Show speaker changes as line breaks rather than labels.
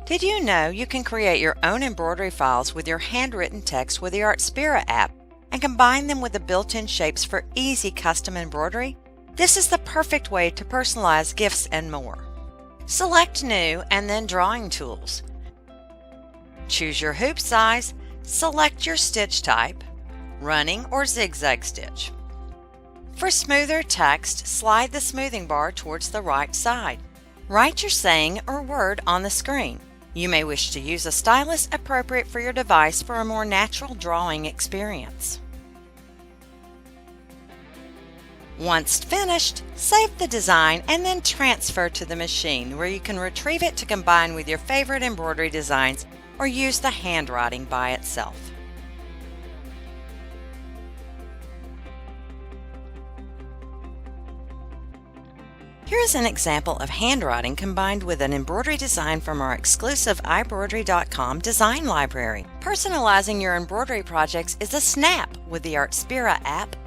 Did you know you can create your own embroidery files with your handwritten text with the Artspira app and combine them with the built-in shapes for easy custom embroidery? This is the perfect way to personalize gifts and more. Select New and then Drawing Tools. Choose your hoop size, select your stitch type, running or zigzag stitch. For smoother text, slide the smoothing bar towards the right side. Write your saying or word on the screen. You may wish to use a stylus appropriate for your device for a more natural drawing experience. Once finished, save the design and then transfer to the machine where you can retrieve it to combine with your favorite embroidery designs or use the handwriting by itself. Here is an example of handwriting combined with an embroidery design from our exclusive iBroidery.com design library. Personalizing your embroidery projects is a snap with the Artspira app